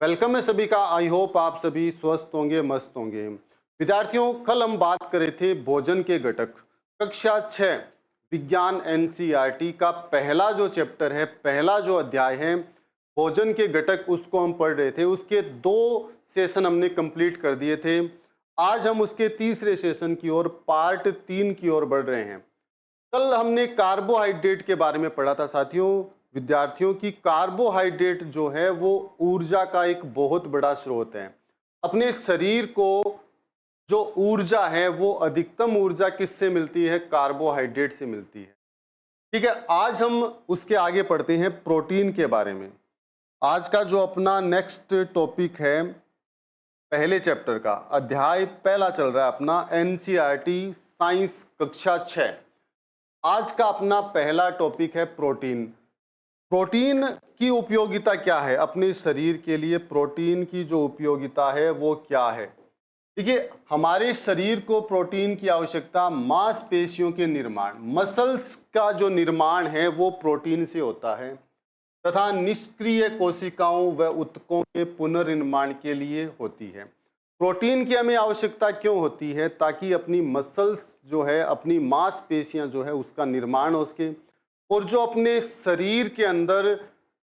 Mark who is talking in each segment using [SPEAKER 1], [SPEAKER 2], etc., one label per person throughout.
[SPEAKER 1] Welcome है सभी का। आई होप आप सभी स्वस्थ होंगे, मस्त होंगे। विद्यार्थियों, कल हम बात कर रहे थे भोजन के घटक। कक्षा 6 विज्ञान एनसीईआरटी का पहला जो चैप्टर है, पहला जो अध्याय है भोजन के घटक, उसको हम पढ़ रहे थे। उसके 2 सेशन हमने कंप्लीट कर दिए थे। आज हम उसके तीसरे सेशन की ओर, पार्ट 3 की ओर बढ़ रहे हैं। कल हमने कार्बोहाइड्रेट के बारे में पढ़ा था साथियों। विद्यार्थियों की कार्बोहाइड्रेट जो है वो ऊर्जा का एक बहुत बड़ा स्रोत है। अपने शरीर को जो ऊर्जा है वो अधिकतम ऊर्जा किससे मिलती है? कार्बोहाइड्रेट से मिलती है। ठीक है, आज हम उसके आगे पढ़ते हैं प्रोटीन के बारे में। आज का जो अपना नेक्स्ट टॉपिक है, पहले चैप्टर का अध्याय पहला चल रहा है अपना एनसीईआरटी साइंस कक्षा 6। आज का अपना पहला टॉपिक है प्रोटीन। प्रोटीन की उपयोगिता क्या है अपने शरीर के लिए? प्रोटीन की जो उपयोगिता है वो क्या है? देखिए, हमारे शरीर को प्रोटीन की आवश्यकता मांसपेशियों के निर्माण, मसल्स का जो निर्माण है वो प्रोटीन से होता है, तथा निष्क्रिय कोशिकाओं व ऊतकों के पुनर्निर्माण के लिए होती है। प्रोटीन की हमें आवश्यकता क्यों होती है? ताकि अपनी मसल्स जो है, अपनी मांसपेशियां जो है, उसका निर्माण हो सके। और जो अपने शरीर के अंदर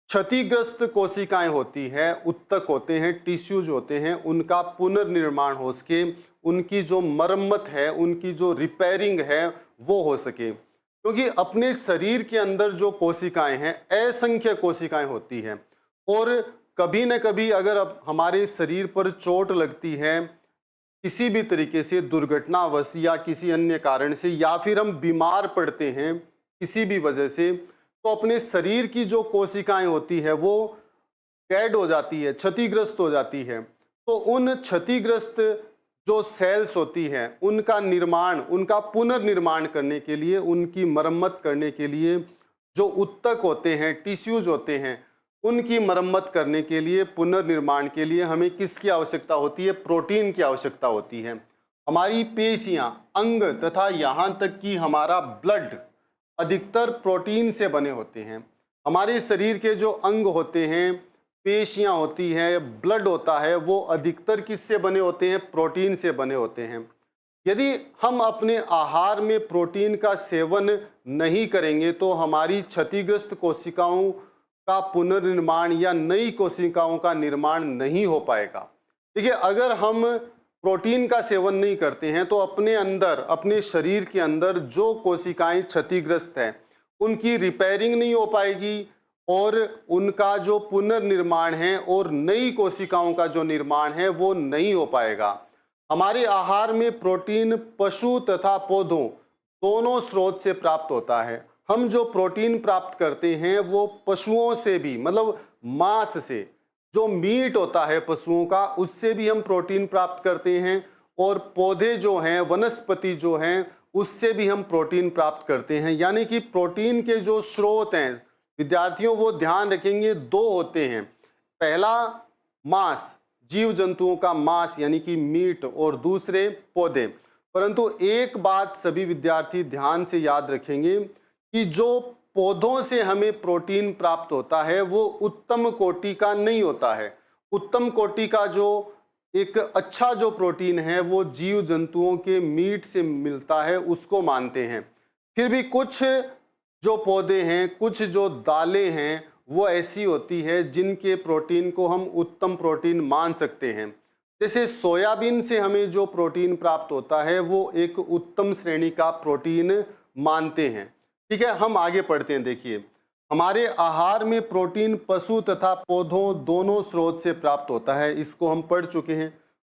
[SPEAKER 1] क्षतिग्रस्त कोशिकाएं होती हैं, ऊतक होते हैं, टिश्यूज होते हैं, उनका पुनर्निर्माण हो सके, उनकी जो मरम्मत है, उनकी जो रिपेयरिंग है वो हो सके। क्योंकि अपने शरीर के अंदर जो कोशिकाएं हैं, असंख्य कोशिकाएं होती हैं, और कभी न कभी अगर अब हमारे शरीर पर चोट लगती है किसी भी तरीके से, दुर्घटनावश या किसी अन्य कारण से, या फिर हम बीमार पड़ते हैं किसी भी वजह से, तो अपने शरीर की जो कोशिकाएं होती है वो डेड हो जाती है, क्षतिग्रस्त हो जाती है। तो उन क्षतिग्रस्त जो सेल्स होती हैं, उनका निर्माण, उनका पुनर्निर्माण करने के लिए, उनकी मरम्मत करने के लिए, जो ऊतक होते हैं, टिश्यूज होते हैं, उनकी मरम्मत करने के लिए, पुनर्निर्माण के लिए हमें किसकी आवश्यकता होती है? प्रोटीन की आवश्यकता होती है। हमारी पेशियां, अंग तथा यहाँ तक कि हमारा ब्लड अधिकतर प्रोटीन से बने होते हैं। हमारे शरीर के जो अंग होते हैं, पेशियां होती है, ब्लड होता है, वो अधिकतर किससे बने होते हैं? प्रोटीन से बने होते हैं। यदि हम अपने आहार में प्रोटीन का सेवन नहीं करेंगे तो हमारी क्षतिग्रस्त कोशिकाओं का पुनर्निर्माण या नई कोशिकाओं का निर्माण नहीं हो पाएगा। देखिए, अगर हम प्रोटीन का सेवन नहीं करते हैं तो अपने अंदर, अपने शरीर के अंदर जो कोशिकाएं क्षतिग्रस्त हैं, उनकी रिपेयरिंग नहीं हो पाएगी, और उनका जो पुनर्निर्माण है और नई कोशिकाओं का जो निर्माण है वो नहीं हो पाएगा। हमारे आहार में प्रोटीन पशु तथा पौधों दोनों स्रोत से प्राप्त होता है। हम जो प्रोटीन प्राप्त करते हैं वो पशुओं से भी, मतलब मांस से, जो मीट होता है पशुओं का, उससे भी हम प्रोटीन प्राप्त करते हैं, और पौधे जो हैं, वनस्पति जो हैं, उससे भी हम प्रोटीन प्राप्त करते हैं। यानी कि प्रोटीन के जो स्रोत हैं विद्यार्थियों, वो ध्यान रखेंगे, 2 होते हैं। पहला मांस, जीव जंतुओं का मांस यानी कि मीट, और दूसरे पौधे। परंतु एक बात सभी विद्यार्थी ध्यान से याद रखेंगे कि जो पौधों से हमें प्रोटीन प्राप्त होता है वो उत्तम कोटि का नहीं होता है। उत्तम कोटि का जो एक अच्छा जो प्रोटीन है वो जीव जंतुओं के मीट से मिलता है, उसको मानते हैं। फिर भी कुछ जो पौधे हैं, कुछ जो दालें हैं, वो ऐसी होती है जिनके प्रोटीन को हम उत्तम प्रोटीन मान सकते हैं। जैसे सोयाबीन से हमें जो प्रोटीन प्राप्त होता है वो एक उत्तम श्रेणी का प्रोटीन मानते हैं। ठीक है, हम आगे पढ़ते हैं। देखिए, हमारे आहार में प्रोटीन पशु तथा पौधों दोनों स्रोत से प्राप्त होता है, इसको हम पढ़ चुके हैं।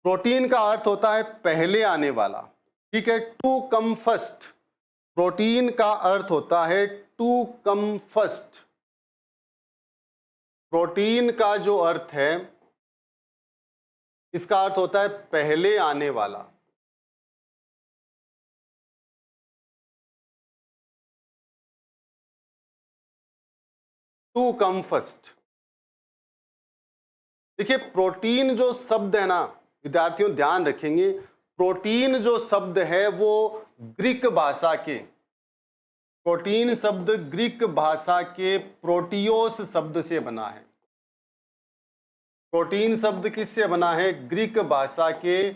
[SPEAKER 1] प्रोटीन का अर्थ होता है पहले आने वाला। ठीक है, टू कम फर्स्ट। प्रोटीन का अर्थ होता है टू कम फर्स्ट। प्रोटीन का जो अर्थ है, इसका अर्थ होता है पहले आने वाला। To come first. देखिए, प्रोटीन जो शब्द है ना विद्यार्थियों, ध्यान रखेंगे, प्रोटीन जो शब्द है वो ग्रीक भाषा के, प्रोटीन शब्द ग्रीक भाषा के प्रोटियोस शब्द से बना है। प्रोटीन शब्द किससे बना है? ग्रीक भाषा के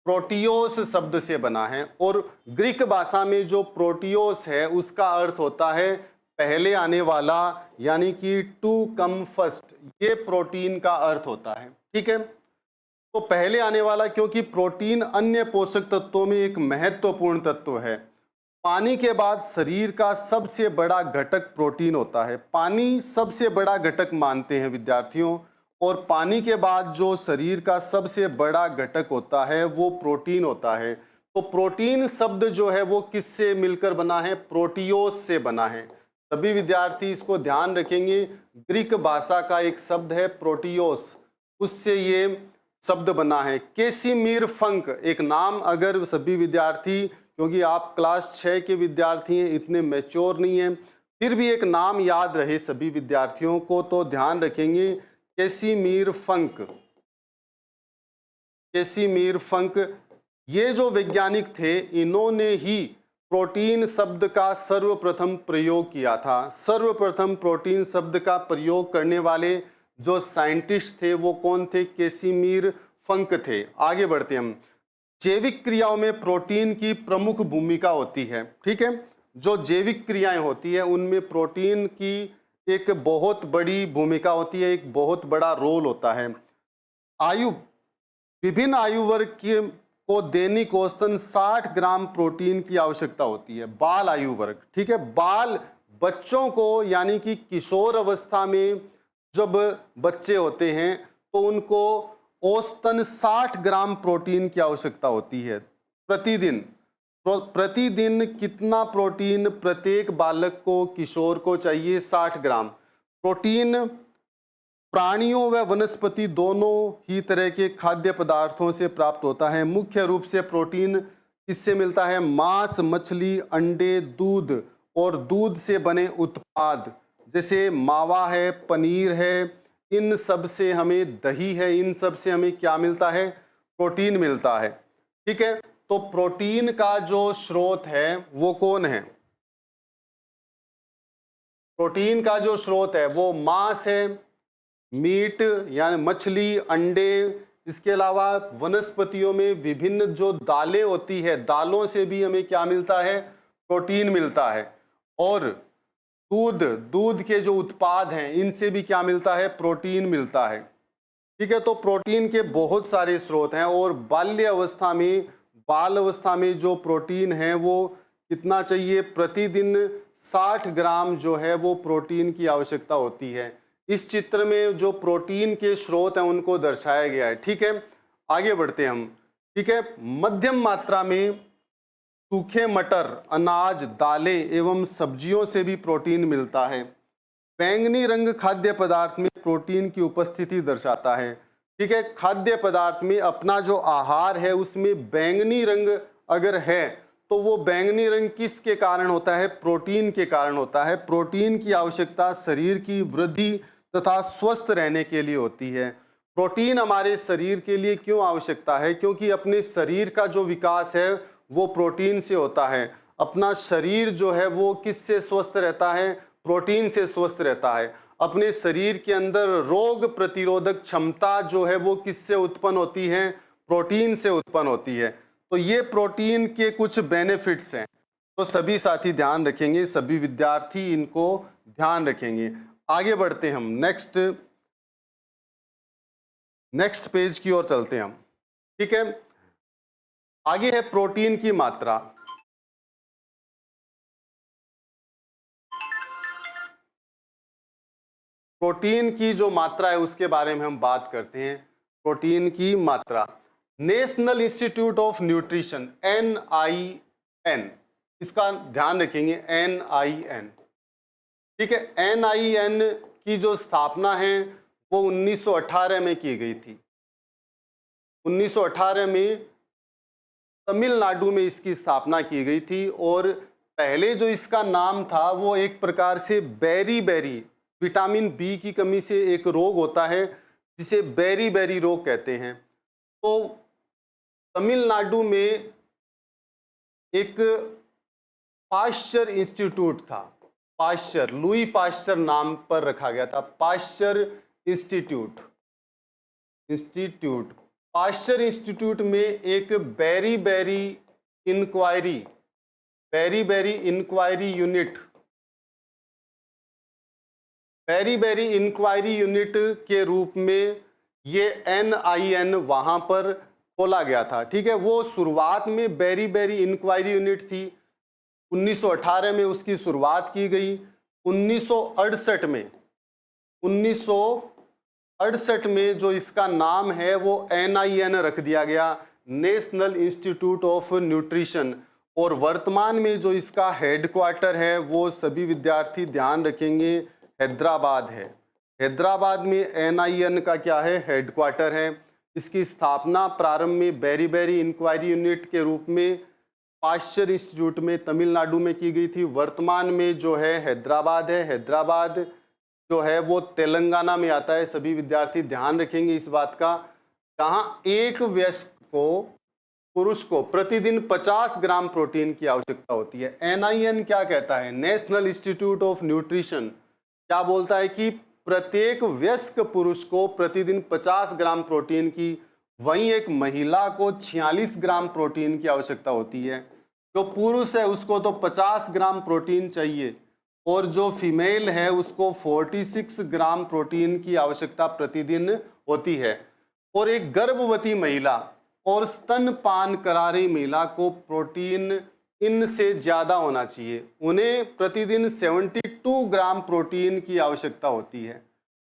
[SPEAKER 1] प्रोटियोस शब्द से बना है। और ग्रीक भाषा में जो प्रोटियोस है उसका अर्थ होता है पहले आने वाला, यानी कि टू कम फर्स्ट, ये प्रोटीन का अर्थ होता है। ठीक है, तो पहले आने वाला, क्योंकि प्रोटीन अन्य पोषक तत्वों में एक महत्वपूर्ण तत्व है। पानी के बाद शरीर का सबसे बड़ा घटक प्रोटीन होता है। पानी सबसे बड़ा घटक मानते हैं विद्यार्थियों, और पानी के बाद जो शरीर का सबसे बड़ा घटक होता है वो प्रोटीन होता है। तो प्रोटीन शब्द जो है वो किससे मिलकर बना है? प्रोटियोस से बना है। सभी विद्यार्थी इसको ध्यान रखेंगे, ग्रीक भाषा का एक शब्द है प्रोटियोस, उससे ये शब्द बना है। केसिमीर फंक एक नाम, अगर सभी विद्यार्थी, क्योंकि आप क्लास 6 के विद्यार्थी हैं, इतने मैच्योर नहीं हैं, फिर भी एक नाम याद रहे सभी विद्यार्थियों को, तो ध्यान रखेंगे केसिमीर फंक। केसिमीर फंक ये जो वैज्ञानिक थे, इन्होंने ही प्रोटीन शब्द का सर्वप्रथम प्रयोग किया था। सर्वप्रथम प्रोटीन शब्द का प्रयोग करने वाले जो साइंटिस्ट थे वो कौन थे? केसिमीर फंक थे। आगे बढ़ते हम। जैविक क्रियाओं में प्रोटीन की प्रमुख भूमिका होती है। ठीक है, जो जैविक क्रियाएं होती है उनमें प्रोटीन की एक बहुत बड़ी भूमिका होती है, एक बहुत बड़ा रोल होता है। आयु विभिन्न आयु वर्ग के को दैनिक औसतन 60 ग्राम प्रोटीन की आवश्यकता होती है। बाल आयु वर्ग, ठीक है, बाल बच्चों को, यानी कि किशोर अवस्था में जब बच्चे होते हैं तो उनको औसतन 60 ग्राम प्रोटीन की आवश्यकता होती है प्रतिदिन। प्रतिदिन कितना प्रोटीन प्रत्येक बालक को, किशोर को चाहिए? 60 ग्राम। प्रोटीन प्राणियों व वनस्पति दोनों ही तरह के खाद्य पदार्थों से प्राप्त होता है। मुख्य रूप से प्रोटीन किससे मिलता है? मांस, मछली, अंडे, दूध और दूध से बने उत्पाद जैसे मावा है, पनीर है, इन सब से हमें, दही है, इन सब से हमें क्या मिलता है? प्रोटीन मिलता है। ठीक है, तो प्रोटीन का जो स्रोत है वो कौन है? प्रोटीन का जो स्रोत है वो मांस है, मीट यानी मछली, अंडे, इसके अलावा वनस्पतियों में विभिन्न जो दालें होती है, दालों से भी हमें क्या मिलता है? प्रोटीन मिलता है। और दूध, दूध के जो उत्पाद हैं इनसे भी क्या मिलता है? प्रोटीन मिलता है। ठीक है, तो प्रोटीन के बहुत सारे स्रोत हैं। और बाल्य अवस्था में, बाल अवस्था में जो प्रोटीन है वो कितना चाहिए? प्रतिदिन 60 ग्राम जो है वो प्रोटीन की आवश्यकता होती है। इस चित्र में जो प्रोटीन के स्रोत हैं उनको दर्शाया गया है। ठीक है, आगे बढ़ते हैं हम। ठीक है, मध्यम मात्रा में सूखे मटर, अनाज, दालें एवं सब्जियों से भी प्रोटीन मिलता है। बैंगनी रंग खाद्य पदार्थ में प्रोटीन की उपस्थिति दर्शाता है। ठीक है, खाद्य पदार्थ में अपना जो आहार है उसमें बैंगनी रंग अगर है तो वो बैंगनी रंग किसके कारण होता है? प्रोटीन के कारण होता है। प्रोटीन की आवश्यकता शरीर की वृद्धि तथा स्वस्थ रहने के लिए होती है। प्रोटीन हमारे शरीर के लिए क्यों आवश्यकता है? क्योंकि अपने शरीर का जो विकास है वो प्रोटीन से होता है। अपना शरीर जो है वो किससे स्वस्थ रहता है? प्रोटीन से स्वस्थ रहता है। अपने शरीर के अंदर रोग प्रतिरोधक क्षमता जो है वो किससे उत्पन्न होती है? प्रोटीन से उत्पन्न होती है। तो ये प्रोटीन के कुछ बेनिफिट्स हैं, तो सभी साथी ध्यान रखेंगे, सभी विद्यार्थी इनको ध्यान रखेंगे। आगे बढ़ते हैं हम, नेक्स्ट पेज की ओर चलते हैं हम। ठीक है, आगे है प्रोटीन की मात्रा। प्रोटीन की जो मात्रा है उसके बारे में हम बात करते हैं। प्रोटीन की मात्रा, national institute of nutrition NIN, इसका ध्यान रखेंगे, NIN। ठीक है, NIN की जो स्थापना है वो 1918 में की गई थी। 1918 में तमिलनाडु में इसकी स्थापना की गई थी। और पहले जो इसका नाम था वो एक प्रकार से बेरी बेरी, विटामिन बी की कमी से एक रोग होता है जिसे बेरी बेरी रोग कहते हैं। तो तमिलनाडु में एक पाश्चर इंस्टीट्यूट था, पाश्चर, लुई पाश्चर नाम पर रखा गया था, Pasteur institute. Institute, Pasteur institute में एक beriberi enquiry, beriberi enquiry unit, beriberi enquiry unit के रूप में ये NIN वहां पर खोला गया था। ठीक है, वो शुरुआत में बेरी बेरी इंक्वायरी यूनिट थी, 1918 में उसकी शुरुआत की गई। 1968 में जो इसका नाम है वो NIN रख दिया गया, नेशनल इंस्टीट्यूट ऑफ न्यूट्रिशन। और वर्तमान में जो इसका हेडक्वार्टर है वो सभी विद्यार्थी ध्यान रखेंगे, हैदराबाद है। हैदराबाद में NIN का क्या है, हेडक्वार्टर है। इसकी स्थापना प्रारंभ में बेरी बेरी इंक्वायरी यूनिट के रूप में पाश्चर इंस्टीट्यूट में तमिलनाडु में की गई थी। वर्तमान में जो है हैदराबाद है। हैदराबाद जो है वो तेलंगाना में आता है, सभी विद्यार्थी ध्यान रखेंगे इस बात का। जहाँ एक वयस्क को, पुरुष को प्रतिदिन 50 ग्राम प्रोटीन की आवश्यकता होती है। NIN क्या कहता है, नेशनल इंस्टीट्यूट ऑफ न्यूट्रिशन क्या बोलता है कि प्रत्येक वयस्क पुरुष को प्रतिदिन 50 ग्राम प्रोटीन की, वहीं एक महिला को 46 ग्राम प्रोटीन की आवश्यकता होती है। जो पुरुष है उसको तो 50 ग्राम प्रोटीन चाहिए और जो फीमेल है उसको 46 ग्राम प्रोटीन की आवश्यकता प्रतिदिन होती है। और एक गर्भवती महिला और स्तनपान करा रही महिला को प्रोटीन इनसे ज़्यादा होना चाहिए, उन्हें प्रतिदिन 72 ग्राम प्रोटीन की आवश्यकता होती है।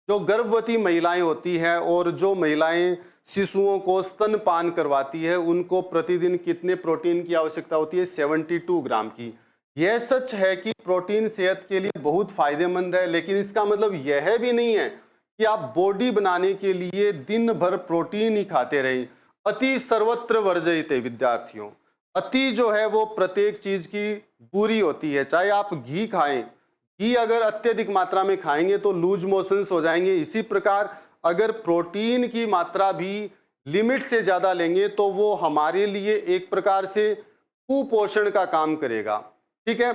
[SPEAKER 1] जो गर्भवती महिलाएं होती है और जो महिलाएं शिशुओं को स्तनपान करवाती है उनको प्रतिदिन कितने प्रोटीन की आवश्यकता होती है, 72 ग्राम की। यह सच है कि प्रोटीन सेहत के लिए बहुत फायदेमंद है, लेकिन इसका मतलब यह भी नहीं है कि आप बॉडी बनाने के लिए दिन भर प्रोटीन ही खाते रहें। अति सर्वत्र वर्जयते विद्यार्थियों, अति जो है वो प्रत्येक चीज की बुरी होती है। चाहे आप घी खाएं, घी अगर अत्यधिक मात्रा में खाएंगे तो लूज मोशंस हो जाएंगे। इसी प्रकार अगर प्रोटीन की मात्रा भी लिमिट से ज्यादा लेंगे तो वो हमारे लिए एक प्रकार से कुपोषण का काम करेगा। ठीक है,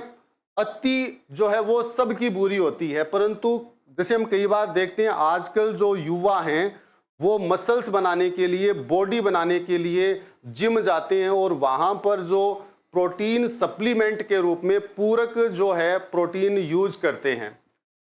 [SPEAKER 1] अति जो है वो सबकी बुरी होती है, परंतु जैसे हम कई बार देखते हैं आजकल जो युवा हैं वो मसल्स बनाने के लिए, बॉडी बनाने के लिए जिम जाते हैं और वहां पर जो प्रोटीन सप्लीमेंट के रूप में पूरक जो है प्रोटीन यूज करते हैं।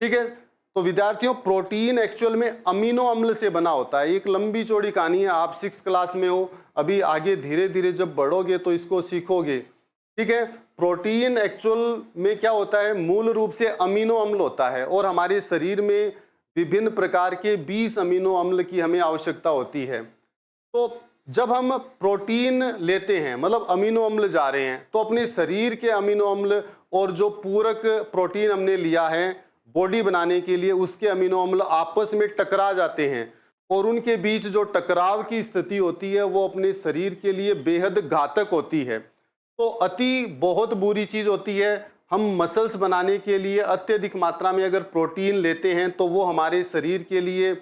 [SPEAKER 1] ठीक है, तो विद्यार्थियों प्रोटीन एक्चुअल में अमीनो अम्ल से बना होता है। एक लंबी चौड़ी कहानी है, आप 6th क्लास में हो, अभी आगे धीरे धीरे जब बढ़ोगे तो इसको सीखोगे। ठीक है, प्रोटीन एक्चुअल में क्या होता है, मूल रूप से अमीनो अम्ल होता है और हमारे शरीर में विभिन्न प्रकार के 20 अमीनो अम्ल की हमें आवश्यकता होती है। तो जब हम प्रोटीन लेते हैं, मतलब अमीनो अम्ल जा रहे हैं, तो अपने शरीर के अमीनो अम्ल और जो पूरक प्रोटीन हमने लिया है बॉडी बनाने के लिए, उसके अमीनो अम्ल आपस में टकरा जाते हैं और उनके बीच जो टकराव की स्थिति होती है वो अपने शरीर के लिए बेहद घातक होती है। तो अति बहुत बुरी चीज होती है। हम मसल्स बनाने के लिए अत्यधिक मात्रा में अगर प्रोटीन लेते हैं तो वो हमारे शरीर के लिए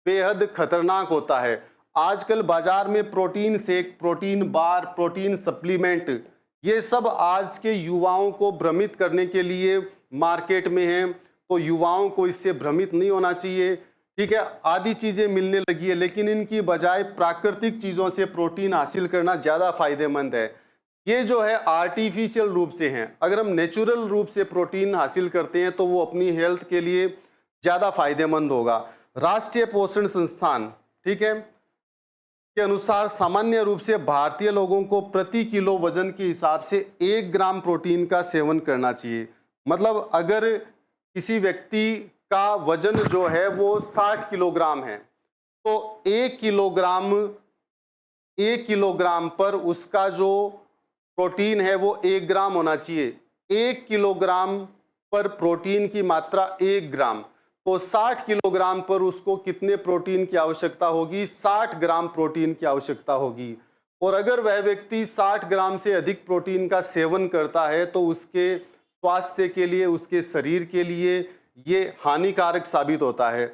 [SPEAKER 1] बेहद खतरनाक होता है। आजकल बाजार में protein shake, protein bar, protein supplement, ये सब आज के युवाओं को भ्रमित करने के लिए मार्केट में हैं। तो युवाओं को इससे भ्रमित नहीं होना चाहिए। ठीक है, आदि चीजें मिलने लगी है, लेकिन इनकी बजाय प्राकृतिक चीजों से प्रोटीन हासिल करना ज्यादा फायदेमंद है। ये जो है आर्टिफिशियल रूप से हैं, अगर हम नेचुरल रूप से प्रोटीन हासिल करते हैं तो वो अपनी हेल्थ के लिए ज़्यादा फायदेमंद होगा। राष्ट्रीय पोषण संस्थान, ठीक है, के अनुसार सामान्य रूप से भारतीय लोगों को प्रति किलो वजन के हिसाब से 1 ग्राम प्रोटीन का सेवन करना चाहिए। मतलब अगर किसी व्यक्ति का वजन जो है वो 60 किलोग्राम है तो 1 किलोग्राम पर उसका जो प्रोटीन है वो 1 ग्राम होना चाहिए। 1 किलोग्राम पर प्रोटीन की मात्रा 1 ग्राम, तो 60 किलोग्राम पर उसको कितने प्रोटीन की आवश्यकता होगी, 60 ग्राम प्रोटीन की आवश्यकता होगी। और अगर वह व्यक्ति 60 ग्राम से अधिक प्रोटीन का सेवन करता है तो उसके स्वास्थ्य के लिए, उसके शरीर के लिए ये हानिकारक साबित होता है।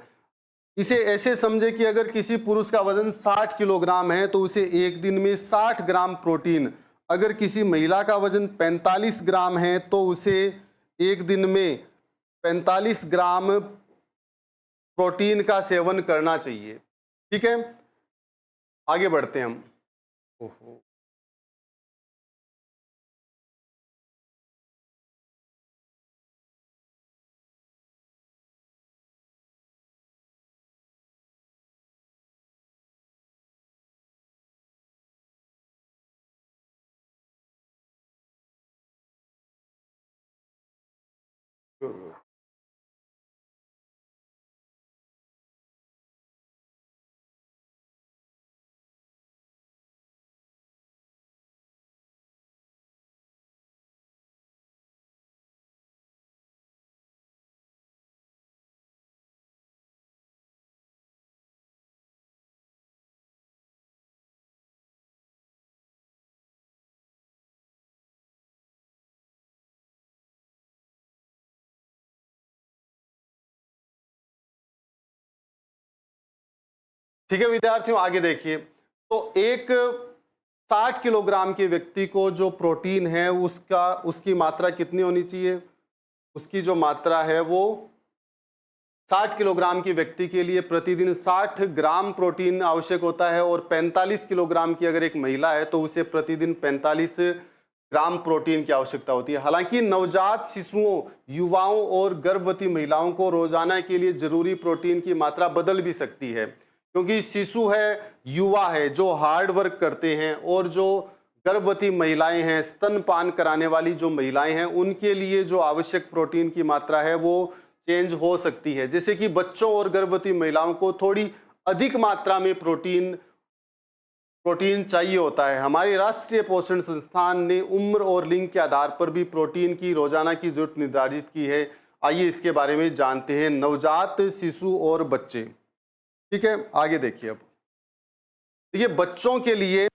[SPEAKER 1] इसे ऐसे समझे कि अगर किसी पुरुष का वजन 60 किलोग्राम है तो उसे एक दिन में 60 ग्राम प्रोटीन, अगर किसी महिला का वजन 45 ग्राम है तो उसे एक दिन में 45 ग्राम प्रोटीन का सेवन करना चाहिए। ठीक है, आगे बढ़ते हैं हम। ओहो। ठीक है विद्यार्थियों, आगे देखिए। तो एक 60 किलोग्राम के व्यक्ति को जो प्रोटीन है उसका उसकी मात्रा कितनी होनी चाहिए? उसकी जो मात्रा है वो 60 किलोग्राम के व्यक्ति के लिए प्रतिदिन 60 ग्राम प्रोटीन आवश्यक होता है, और 45 किलोग्राम की अगर एक महिला है तो उसे प्रतिदिन 45 ग्राम प्रोटीन की आवश्यकता होती है। हालांकि नवजात शिशुओं, युवाओं और गर्भवती महिलाओं को रोजाना के लिए जरूरी प्रोटीन की मात्रा बदल भी सकती है, क्योंकि शिशु है, युवा है जो हार्ड वर्क करते हैं, और जो गर्भवती महिलाएं हैं, स्तनपान कराने वाली जो महिलाएं हैं, उनके लिए जो आवश्यक प्रोटीन की मात्रा है वो चेंज हो सकती है। जैसे कि बच्चों और गर्भवती महिलाओं को थोड़ी अधिक मात्रा में प्रोटीन चाहिए होता है। हमारी राष्ट्रीय पोषण संस्थान ने उम्र और लिंग के आधार पर भी प्रोटीन की रोजाना की जरूरत निर्धारित की है। आइए इसके बारे में जानते हैं। नवजात शिशु और बच्चे, ठीक है, आगे देखिए। अब देखिए, बच्चों के लिए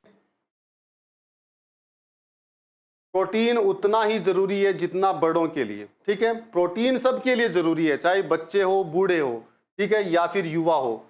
[SPEAKER 1] प्रोटीन उतना ही जरूरी है जितना बड़ों के लिए। ठीक है, प्रोटीन सबके लिए जरूरी है, चाहे बच्चे हो, बूढ़े हो, ठीक है, या फिर युवा हो।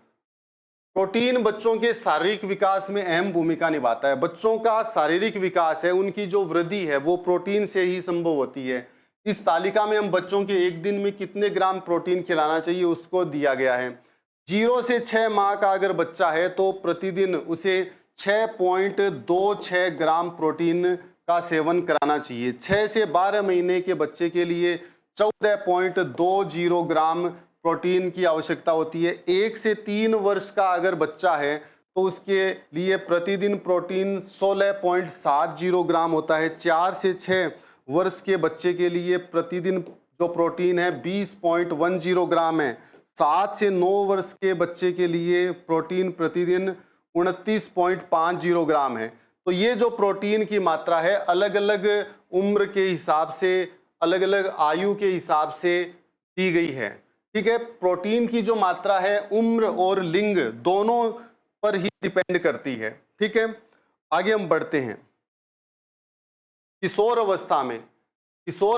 [SPEAKER 1] प्रोटीन बच्चों के शारीरिक विकास में अहम भूमिका निभाता है। बच्चों का शारीरिक विकास है, उनकी जो वृद्धि है वो प्रोटीन से ही संभव होती है। इस तालिका में हम बच्चों के एक दिन में कितने ग्राम प्रोटीन खिलाना चाहिए उसको दिया गया है। 0 से 6 माह का अगर बच्चा है तो प्रतिदिन उसे 6.26 ग्राम प्रोटीन का सेवन कराना चाहिए। 6 से 12 महीने के बच्चे के लिए 14.20 ग्राम प्रोटीन की आवश्यकता होती है। 1 से 3 वर्ष का अगर बच्चा है तो उसके लिए प्रतिदिन प्रोटीन 16.70 ग्राम होता है। 4 से 6 वर्ष के बच्चे के लिए प्रतिदिन जो प्रोटीन है 20.10 ग्राम है। 7 से 9 वर्ष के बच्चे के लिए प्रोटीन प्रतिदिन 29.50 ग्राम है। तो ये जो प्रोटीन की मात्रा है अलग अलग उम्र के हिसाब से, अलग अलग आयु के हिसाब से दी गई है। ठीक है, प्रोटीन की जो मात्रा है उम्र और लिंग दोनों पर ही डिपेंड करती है। ठीक है, आगे हम बढ़ते हैं। किशोर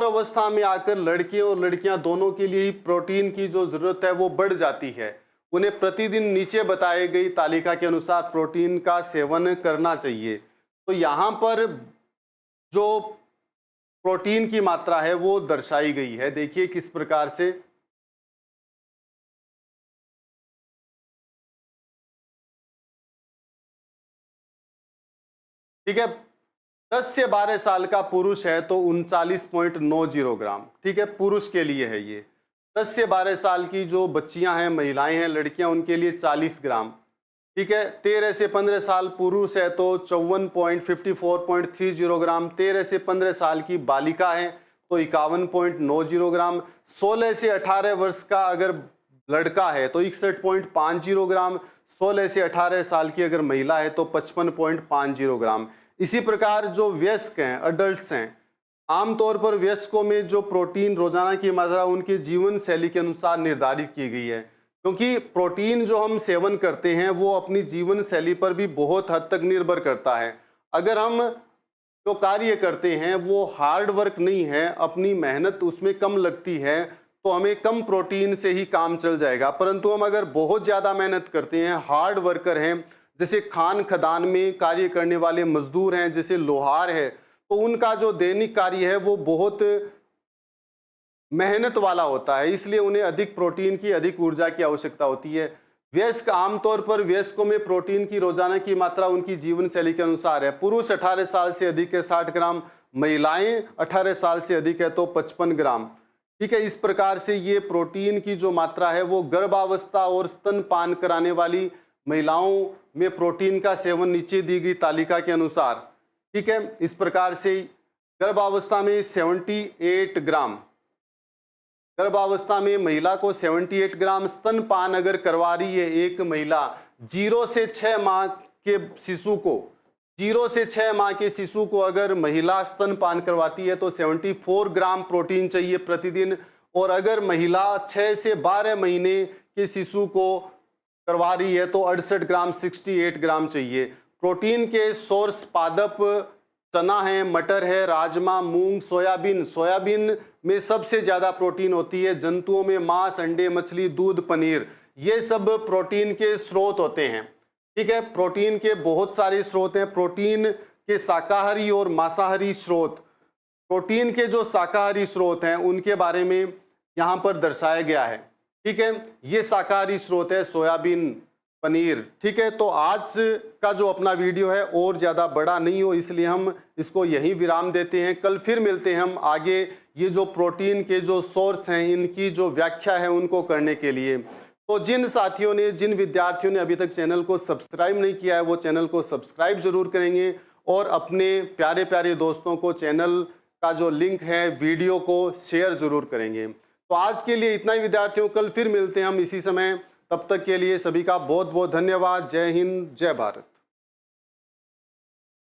[SPEAKER 1] अवस्था में आकर लड़के और लड़कियां दोनों के लिए ही प्रोटीन की जो जरूरत है वो बढ़ जाती है। उन्हें प्रतिदिन नीचे बताई गई तालिका के अनुसार प्रोटीन का सेवन करना चाहिए। तो यहां पर जो प्रोटीन की मात्रा है वो दर्शाई गई है, देखिए किस प्रकार से। ठीक है, 10 से 12 साल का पुरुष है तो 39.90 ग्राम, ठीक है, पुरुष के लिए है ये। 10 से 12 साल की जो बच्चियां हैं, महिलाएं हैं, लड़कियां, उनके लिए 40 ग्राम। ठीक है, 13 से 15 साल पुरुष है तो 54.30 ग्राम। 13 से 15 साल की बालिका है तो 51.90 ग्राम। 16 से 18 वर्ष का अगर लड़का है तो 61.50 ग्राम। 16 से 18 साल की अगर महिला है तो 55.50 ग्राम। इसी प्रकार जो वयस्क हैं, अडल्ट्स हैं, आमतौर पर वयस्कों में जो प्रोटीन रोजाना की मात्रा उनके जीवन शैली के अनुसार निर्धारित की गई है, क्योंकि प्रोटीन जो हम सेवन करते हैं वो अपनी जीवन शैली पर भी बहुत हद तक निर्भर करता है। अगर हम जो कार्य करते हैं वो हार्ड वर्क नहीं है, अपनी मेहनत उसमें कम लगती है, तो हमें कम प्रोटीन से ही काम चल जाएगा। परंतु हम अगर बहुत ज़्यादा मेहनत करते हैं, हार्ड वर्कर हैं, जैसे खान खदान में कार्य करने वाले मजदूर हैं, जैसे लोहार है, तो उनका जो दैनिक कार्य है वो बहुत मेहनत वाला होता है, इसलिए उन्हें अधिक प्रोटीन की, अधिक ऊर्जा की आवश्यकता होती है। वयस्क आमतौर पर वयस्कों में प्रोटीन की रोजाना की मात्रा उनकी जीवन शैली के अनुसार है। पुरुष 18 साल से अधिक है 60 ग्राम, महिलाएं 18 साल से अधिक है तो 55 ग्राम। ठीक है, इस प्रकार से ये प्रोटीन की जो मात्रा है वो गर्भावस्था और स्तनपान कराने वाली महिलाओं में प्रोटीन का सेवन नीचे दी गई तालिका के अनुसार, ठीक है, इस प्रकार से गर्भावस्था में 78 ग्राम, गर्भावस्था में महिला को 78 ग्राम स्तनपान अगर करवा रही है एक महिला 0 से 6 माह के शिशु को, 0 से 6 माह के शिशु को अगर महिला स्तनपान करवाती है तो 74 ग्राम प्रोटीन चाहिए प्रतिदिन। और अगर महिला 6 से 12 महीने के शिशु को करवा रही है तो 68 ग्राम 68 ग्राम चाहिए। प्रोटीन के सोर्स पादप चना है, मटर है, राजमा, मूंग, सोयाबीन, सोयाबीन में सबसे ज्यादा प्रोटीन होती है। जंतुओं में मांस, अंडे, मछली, दूध, पनीर, ये सब प्रोटीन के स्रोत होते हैं। ठीक है, प्रोटीन के बहुत सारे स्रोत हैं। प्रोटीन के शाकाहारी और मांसाहारी स्रोत, प्रोटीन के जो शाकाहारी स्रोत हैं उनके बारे में यहाँ पर दर्शाया गया है। ठीक है, ये शाकाहारी स्रोत है सोयाबीन, पनीर। ठीक है, तो आज का जो अपना वीडियो है और ज़्यादा बड़ा नहीं हो इसलिए हम इसको यहीं विराम देते हैं। कल फिर मिलते हैं हम आगे ये जो प्रोटीन के जो सोर्स हैं इनकी जो व्याख्या है उनको करने के लिए। तो जिन साथियों ने, जिन विद्यार्थियों ने अभी तक चैनल को सब्सक्राइब नहीं किया है वो चैनल को सब्सक्राइब जरूर करेंगे और अपने प्यारे प्यारे दोस्तों को चैनल का जो लिंक है वीडियो को शेयर जरूर करेंगे। तो आज के लिए इतना ही विद्यार्थियों, कल फिर मिलते हैं हम इसी समय। तब तक के लिए सभी का बहुत बहुत धन्यवाद। जय हिंद, जय भारत।